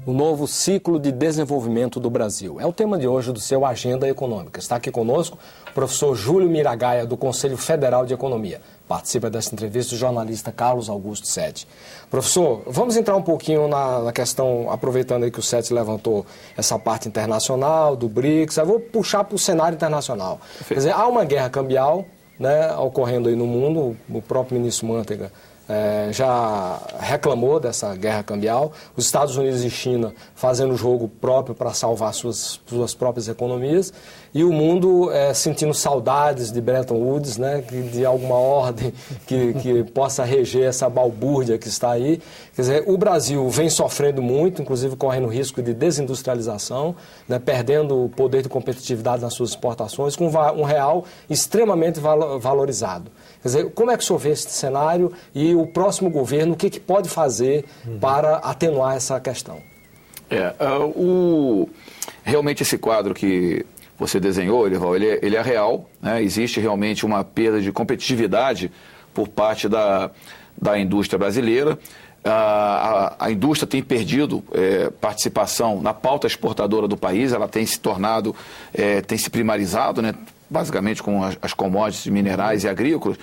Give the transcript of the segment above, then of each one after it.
o novo ciclo de desenvolvimento do Brasil. É o tema de hoje do seu Agenda Econômica. Está aqui conosco o professor Júlio Miragaia, do Conselho Federal de Economia. Participa dessa entrevista o jornalista Carlos Augusto Sete. Professor, vamos entrar um pouquinho na questão, aproveitando aí que o Sete levantou essa parte internacional, do BRICS. Eu vou puxar para o cenário internacional. Perfeito. Quer dizer, há uma guerra cambial, né, ocorrendo aí no mundo. O próprio ministro Manteiga já reclamou dessa guerra cambial. Os Estados Unidos e China fazendo jogo próprio para salvar suas próprias economias. E o mundo sentindo saudades de Bretton Woods, né, de alguma ordem que possa reger essa balbúrdia que está aí. Quer dizer, o Brasil vem sofrendo muito, inclusive correndo risco de desindustrialização, né, perdendo o poder de competitividade nas suas exportações, com um real extremamente valorizado. Quer dizer, como é que o senhor vê esse cenário e o próximo governo, o que pode fazer para atenuar essa questão? Realmente esse quadro que você desenhou, Elival, ele é real, né? Existe realmente uma perda de competitividade por parte da indústria brasileira. A indústria tem perdido participação na pauta exportadora do país, ela tem se tornado, tem se primarizado, né? Basicamente com as commodities minerais e agrícolas,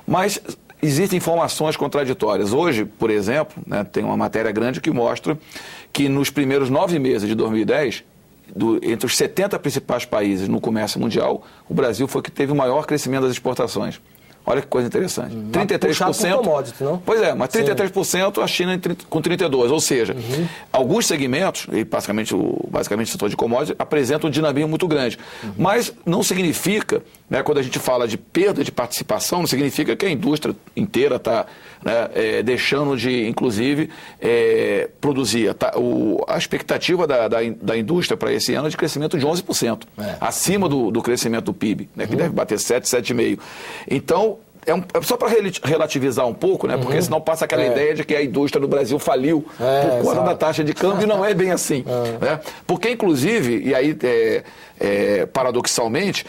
mas existem informações contraditórias. Hoje, por exemplo, né, tem uma matéria grande que mostra que nos primeiros 9 meses de 2010, entre os 70 principais países no comércio mundial, o Brasil foi que teve o maior crescimento das exportações. Olha que coisa interessante. 33%. Commodity, não? Pois é, mas 33% a China com 32%. Ou seja, alguns segmentos, e basicamente o setor de commodities, apresentam um dinamismo muito grande. Mas não significa, né, quando a gente fala de perda de participação, não significa que a indústria inteira está, né, deixando de, inclusive, produzir. A expectativa da indústria para esse ano é de crescimento de 11%, acima do crescimento do PIB, né, que deve bater 7,5%. Então, só para relativizar um pouco, né? Porque senão passa aquela ideia de que a indústria do Brasil faliu por conta da taxa de câmbio, e não é bem assim. Né? Porque, inclusive, e aí, paradoxalmente,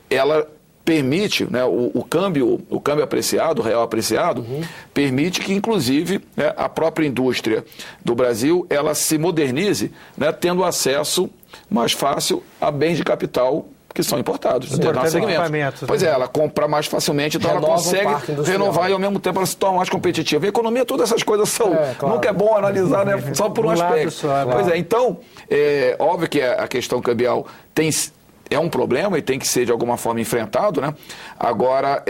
ela permite, né, o câmbio apreciado, o real apreciado, permite que, inclusive, né, a própria indústria do Brasil, ela se modernize, né, tendo acesso mais fácil a bens de capital que são importados, determinados segmentos. Pois ela compra mais facilmente, então ela consegue renovar e ao mesmo tempo ela se torna mais competitiva. A economia, todas essas coisas são... Claro. Nunca é bom analisar, né, só por um aspecto. Pois é, então, óbvio que a questão cambial é um problema e tem que ser de alguma forma enfrentado, né? Agora,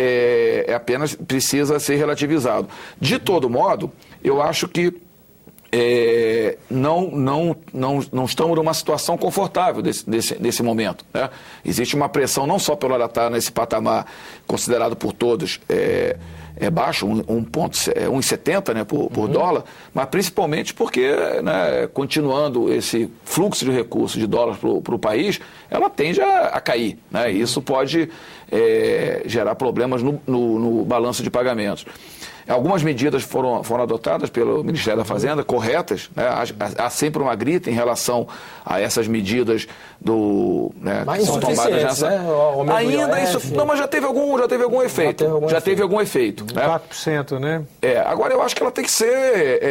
apenas precisa ser relativizado. De todo modo, eu acho que não estamos numa situação confortável nesse momento, né? Existe uma pressão não só pelo ela estar nesse patamar considerado por todos baixo, 1,70, né, por dólar, mas principalmente porque, né, continuando esse fluxo de recursos de dólar para o país, ela tende a cair, né? E isso pode gerar problemas no balanço de pagamentos. Algumas medidas foram adotadas pelo Ministério da Fazenda, corretas, né? Há sempre uma grita em relação a essas medidas né, que são tomadas nessa... né? Ainda isso... Não, mas já teve algum efeito. Já teve algum efeito. Né? 4%, né? Agora, eu acho que ela tem que ser...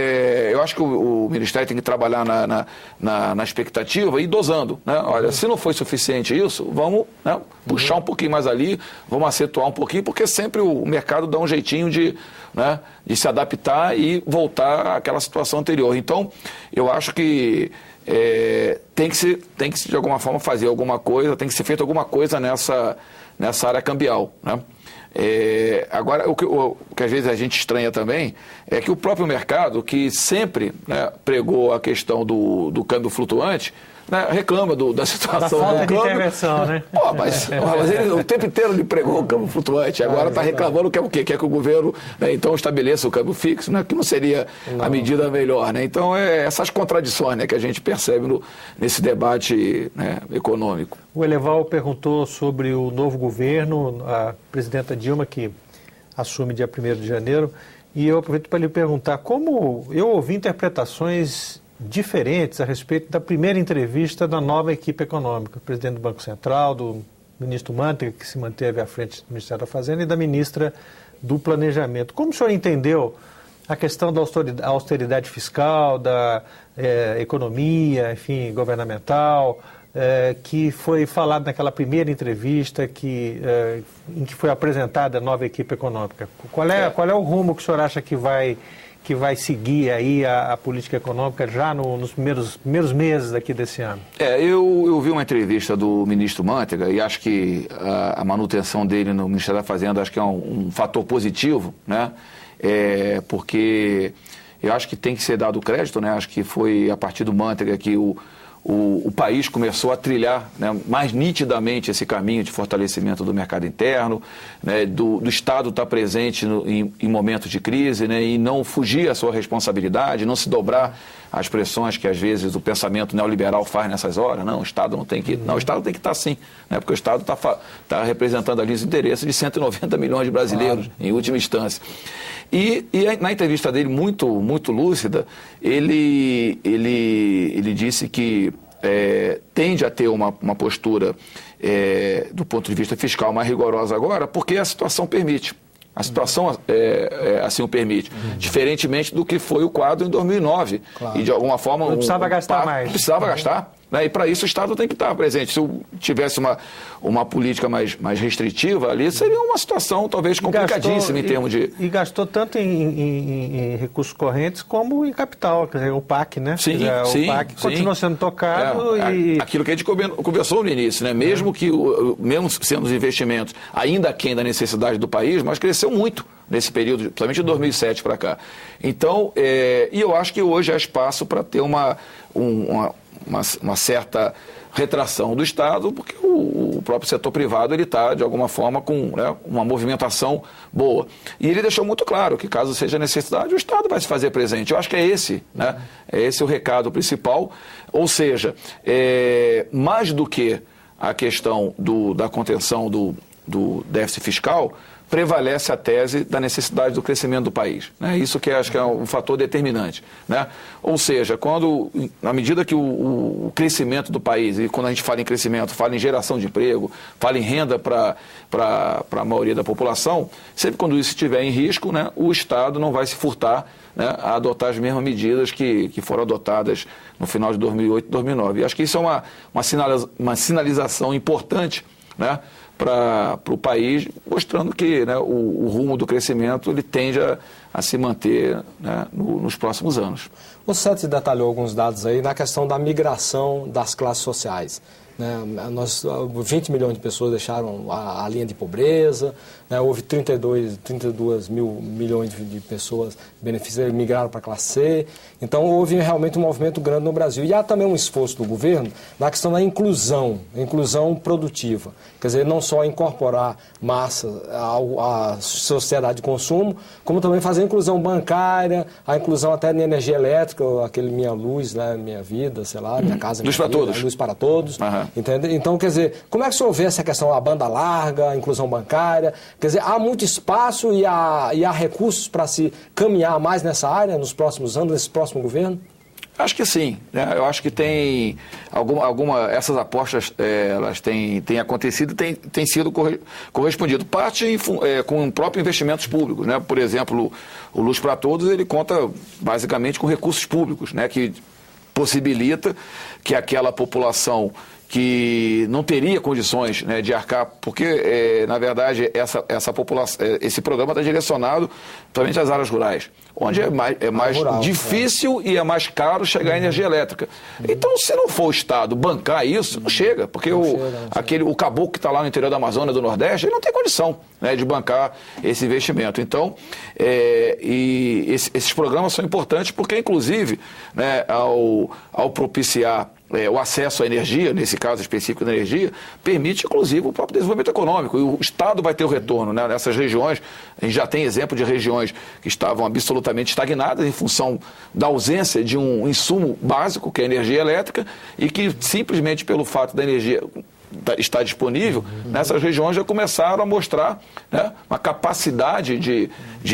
eu acho que o Ministério tem que trabalhar na expectativa e ir dosando. Né? Olha, se não foi suficiente isso, vamos, né, puxar um pouquinho mais ali, vamos acentuar um pouquinho, porque sempre o mercado dá um jeitinho de se adaptar e voltar àquela situação anterior. Então, eu acho que tem que se de alguma forma fazer alguma coisa, tem que ser feito alguma coisa nessa área cambial, né? Agora, o que às vezes a gente estranha também é que o próprio mercado, que sempre, né, pregou a questão do câmbio flutuante, né, reclama da situação do câmbio. Intervenção, né? Mas ele o tempo inteiro ele pregou o câmbio flutuante, agora está reclamando que é o quê? Quer que o governo, né, então estabeleça o câmbio fixo, né, que não seria a medida melhor, né? Então, essas contradições, né, que a gente percebe nesse debate, né, econômico. O Elival perguntou sobre o novo governo, a presidenta Dilma, que assume dia 1º de janeiro, e eu aproveito para lhe perguntar como eu ouvi interpretações diferentes a respeito da primeira entrevista da nova equipe econômica, do presidente do Banco Central, do ministro Manteiga, que se manteve à frente do Ministério da Fazenda, e da ministra do Planejamento. Como o senhor entendeu a questão da austeridade fiscal, da economia, enfim, governamental, que foi falado naquela primeira entrevista em que foi apresentada a nova equipe econômica. Qual é o rumo que o senhor acha que vai seguir aí a política econômica já nos primeiros meses aqui desse ano? Eu vi uma entrevista do ministro Mantega e acho que a manutenção dele no Ministério da Fazenda acho que é um fator positivo, né? Porque eu acho que tem que ser dado crédito, né? Acho que foi a partir do Mantega que o país começou a trilhar, né, mais nitidamente esse caminho de fortalecimento do mercado interno, né, do Estado estar presente em momentos de crise, né, e não fugir à sua responsabilidade, não se dobrar às pressões que às vezes o pensamento neoliberal faz nessas horas. Não, o Estado não tem que... Não, o Estado tem que estar sim, né, porque o Estado está representando ali os interesses de 190 milhões de brasileiros, em última instância. E na entrevista dele, muito, muito lúcida, ele disse que tende a ter uma postura, do ponto de vista fiscal, mais rigorosa agora, porque a situação permite. A situação assim o permite. Diferentemente do que foi o quadro em 2009. Claro. E, de alguma forma... Não precisava gastar mais. Não precisava gastar. Né? E, para isso, o Estado tem que estar presente. Se tivesse uma política mais restritiva ali, seria uma situação talvez complicadíssima em termos de... E gastou tanto em recursos correntes como em capital, quer dizer, o PAC, né? Sim, o PAC continua sendo tocado e... Aquilo que a gente conversou no início, né? Mesmo sendo os investimentos ainda aquém da necessidade do país, mas cresceu muito nesse período, principalmente de 2007 para cá. Então, e eu acho que hoje há espaço para ter uma certa retração do Estado, porque o próprio setor privado está, de alguma forma, com, né, uma movimentação boa. E ele deixou muito claro que, caso seja necessidade, o Estado vai se fazer presente. Eu acho que é esse o recado principal. Ou seja, mais do que a questão da contenção do déficit fiscal, prevalece a tese da necessidade do crescimento do país. Né? Isso que acho que é um fator determinante. Né? Ou seja, na medida que o crescimento do país, e quando a gente fala em crescimento, fala em geração de emprego, fala em renda para a maioria da população, sempre quando isso estiver em risco, né, o Estado não vai se furtar, né, a adotar as mesmas medidas que foram adotadas no final de 2008 e 2009. E acho que isso é uma sinalização importante, né, para o país, mostrando que, né, o rumo do crescimento ele tende a se manter, né, nos próximos anos. O Santos detalhou alguns dados aí na questão da migração das classes sociais. Né? 20 milhões de pessoas deixaram a linha de pobreza, né? Houve 32 milhões de pessoas beneficiadas, migraram para a classe C. Então, houve realmente um movimento grande no Brasil. E há também um esforço do governo na questão da inclusão produtiva. Quer dizer, não só incorporar massa à sociedade de consumo, como também fazer a inclusão bancária, a inclusão até de energia elétrica, aquele Minha Luz, né? Minha Vida, sei lá, Minha Casa, Luz para Todos. Luz para Todos. Uhum. Entende? Então, quer dizer, como é que o senhor vê essa questão da banda larga, a inclusão bancária? Quer dizer, há muito espaço e há recursos para se caminhar mais nessa área nos próximos anos, nesse próximo governo? Acho que sim, né? Eu acho que tem essas apostas, elas têm acontecido e têm sido correspondido. Parte com próprios investimentos públicos, né? Por exemplo, o Luz para Todos, ele conta basicamente com recursos públicos, né? Que possibilita que aquela população que não teria condições, né, de arcar, porque, na verdade, essa população, esse programa está direcionado principalmente às áreas rurais, onde é mais rural, difícil e é mais caro chegar à energia elétrica. Então, se não for o Estado bancar isso, não chega, porque o caboclo que está lá no interior da Amazônia, do Nordeste, ele não tem condição, né, de bancar esse investimento. Então, esses programas são importantes porque, inclusive, né, ao propiciar o acesso à energia, nesse caso específico da energia, permite, inclusive, o próprio desenvolvimento econômico. E o Estado vai ter o retorno, né? Nessas regiões. A gente já tem exemplo de regiões que estavam absolutamente estagnadas em função da ausência de um insumo básico, que é a energia elétrica, e que simplesmente pelo fato da energia está disponível, nessas regiões já começaram a mostrar, né, uma capacidade de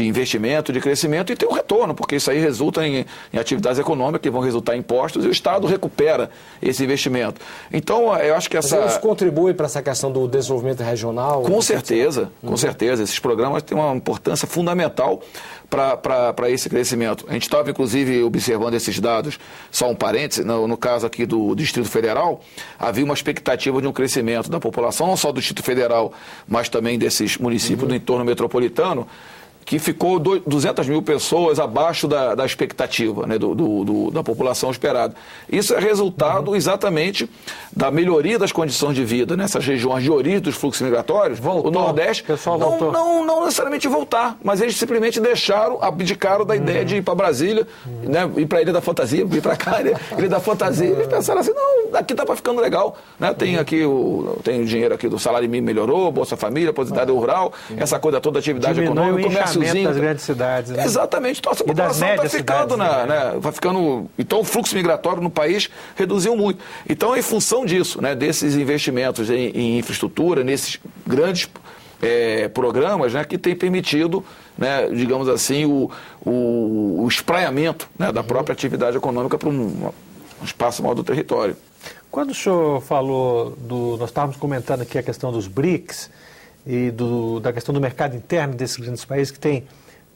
investimento, de crescimento, e tem um retorno, porque isso aí resulta em atividades econômicas que vão resultar em impostos e o Estado recupera esse investimento. Então, eu acho que Mas eles contribuem para essa questão do desenvolvimento regional? Com certeza, com certeza. Esses programas têm uma importância fundamental para esse crescimento. A gente estava, inclusive, observando esses dados, só um parêntese, no caso aqui do Distrito Federal, havia uma expectativa de um crescimento da população, não só do Distrito Federal, mas também desses municípios do entorno metropolitano, que ficou 200 mil pessoas abaixo da expectativa, né, da população esperada. Isso é resultado exatamente da melhoria das condições de vida nessas regiões de origem dos fluxos migratórios. Voltou. O Nordeste não necessariamente voltar, mas eles simplesmente abdicaram da ideia de ir para Brasília, né, ir para a Ilha da Fantasia, ir para cá, né, Ilha da Fantasia, eles pensaram assim, não, aqui está ficando legal, né, tem o dinheiro aqui do salário mínimo melhorou, Bolsa Família, aposentadoria rural, essa coisa toda, atividade econômica, comércio das grandes cidades, né? Exatamente. Então, essa população está ficando, vai ficando. Então, o fluxo migratório no país reduziu muito. Então, em função disso, né, desses investimentos em infraestrutura, nesses grandes programas, né, que tem permitido, né, digamos assim, o espraiamento, né, da própria atividade econômica para um espaço maior do território. Quando o senhor falou nós estávamos comentando aqui a questão dos BRICS e da questão do mercado interno desses grandes países que têm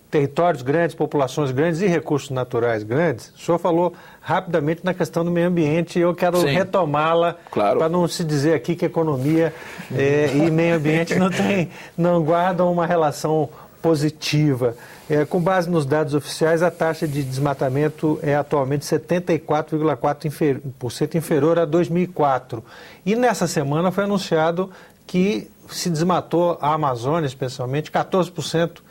territórios grandes, populações grandes e recursos naturais grandes, o senhor falou rapidamente na questão do meio ambiente e eu quero retomá-la, claro, para não se dizer aqui que economia e meio ambiente não guardam uma relação positiva. Com base nos dados oficiais, a taxa de desmatamento é atualmente 74,4% inferior a 2004. E nessa semana foi anunciado que se desmatou a Amazônia, especialmente, 14%.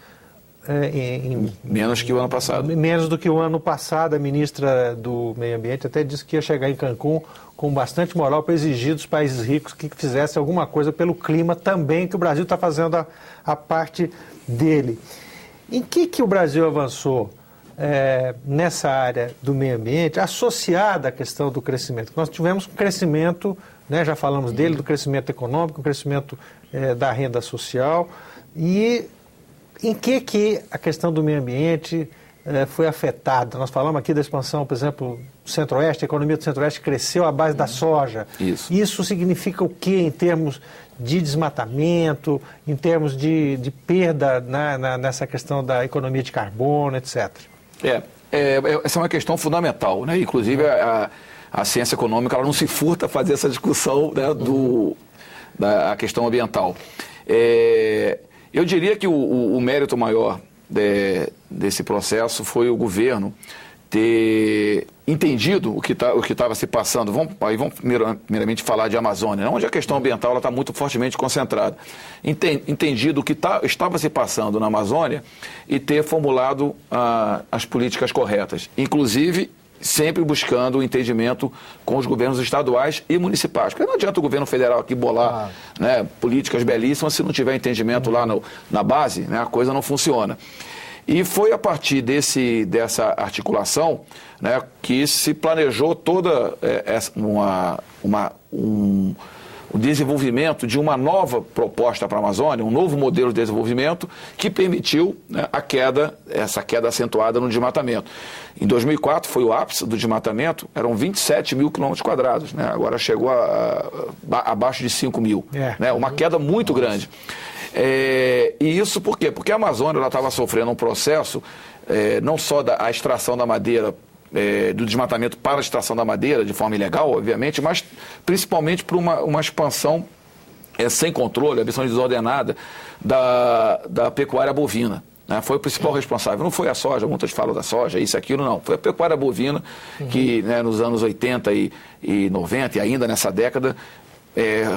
Menos que o ano passado. Menos do que o ano passado. A ministra do Meio Ambiente até disse que ia chegar em Cancún com bastante moral para exigir dos países ricos que fizessem alguma coisa pelo clima também, que o Brasil está fazendo a parte dele. Em que o Brasil avançou nessa área do meio ambiente, associada à questão do crescimento? Nós tivemos um crescimento, né, já falamos dele, do crescimento econômico, o crescimento da renda social, e em que a questão do meio ambiente foi afetada? Nós falamos aqui da expansão, por exemplo, do Centro-Oeste, a economia do Centro-Oeste cresceu à base da soja. Isso significa o quê em termos de desmatamento, em termos de perda nessa questão da economia de carbono, etc.? Essa é uma questão fundamental, né? Inclusive a ciência econômica ela não se furta a fazer essa discussão, né, da questão ambiental. Eu diria que o mérito maior desse processo foi o governo ter entendido o que estava se passando. Vamos primeiramente falar de Amazônia, onde a questão ambiental está muito fortemente concentrada. Entendido o que estava se passando na Amazônia e ter formulado as políticas corretas, inclusive sempre buscando o entendimento com os governos estaduais e municipais. Porque não adianta o governo federal aqui bolar né, políticas belíssimas se não tiver entendimento lá na base, né, a coisa não funciona. E foi a partir dessa articulação, né, que se planejou toda o desenvolvimento de uma nova proposta para a Amazônia, um novo modelo de desenvolvimento que permitiu, né, essa queda acentuada no desmatamento. Em 2004 foi o ápice do desmatamento, eram 27 mil quilômetros quadrados, né, agora chegou abaixo de 5 mil, né, uma queda muito grande. E isso por quê? Porque a Amazônia estava sofrendo um processo, não só da extração da madeira, do desmatamento para a extração da madeira, de forma ilegal, obviamente, mas principalmente por uma expansão sem controle, a expansão desordenada da pecuária bovina. Né? Foi o principal responsável. Não foi a soja, muitos falam da soja, isso, aquilo, não. Foi a pecuária bovina que, né, nos anos 80 e 90, e ainda nessa década,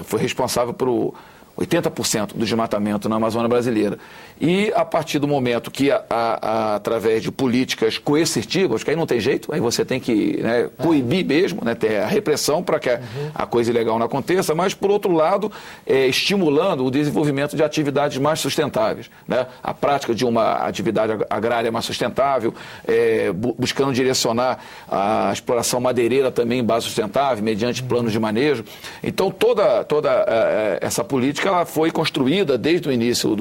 foi responsável por 80% do desmatamento na Amazônia brasileira. E a partir do momento que, através de políticas coercitivas, que aí não tem jeito, aí você tem que, né, coibir mesmo, né, ter a repressão para que a coisa ilegal não aconteça, mas, por outro lado, estimulando o desenvolvimento de atividades mais sustentáveis, né, a prática de uma atividade agrária mais sustentável, buscando direcionar a exploração madeireira também em base sustentável, mediante planos de manejo. Então, toda essa política ela foi construída desde o início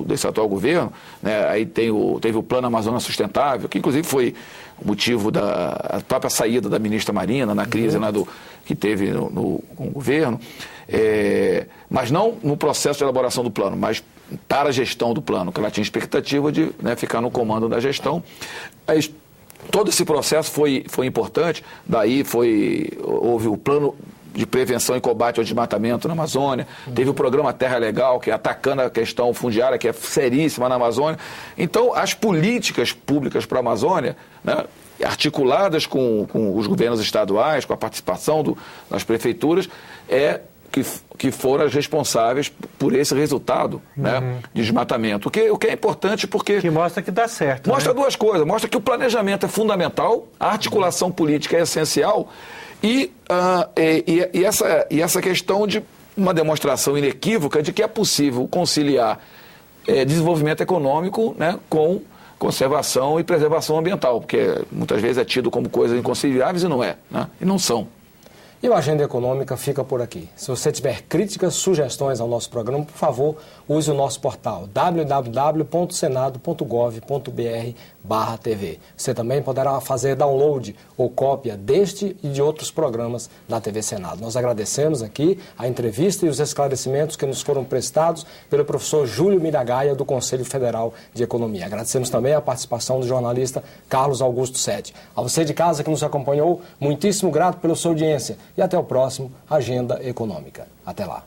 desse atual governo, né? Aí teve o Plano Amazônia Sustentável, que inclusive foi o motivo da própria saída da ministra Marina na crise que teve com o governo, mas não no processo de elaboração do plano, mas para a gestão do plano, que ela tinha expectativa de, né, ficar no comando da gestão. Todo esse processo foi importante, daí houve o plano de prevenção e combate ao desmatamento na Amazônia, teve o programa Terra Legal, que é atacando a questão fundiária, que é seríssima na Amazônia. Então, as políticas públicas para a Amazônia, né, articuladas com os governos estaduais, com a participação das prefeituras, que foram as responsáveis por esse resultado, né, de desmatamento. O que é importante porque... Que mostra que dá certo. Mostra, né, duas coisas. Mostra que o planejamento é fundamental, a articulação política é essencial e essa questão de uma demonstração inequívoca de que é possível conciliar desenvolvimento econômico, né, com conservação e preservação ambiental, porque muitas vezes é tido como coisas inconciliáveis e não é, né, e não são. E o Agenda Econômica fica por aqui. Se você tiver críticas, sugestões ao nosso programa, por favor, use o nosso portal www.senado.gov.br/TV. Você também poderá fazer download ou cópia deste e de outros programas da TV Senado. Nós agradecemos aqui a entrevista e os esclarecimentos que nos foram prestados pelo professor Júlio Miragaia, do Conselho Federal de Economia. Agradecemos também a participação do jornalista Carlos Augusto Sete. A você de casa que nos acompanhou, muitíssimo grato pela sua audiência. E até o próximo Agenda Econômica. Até lá.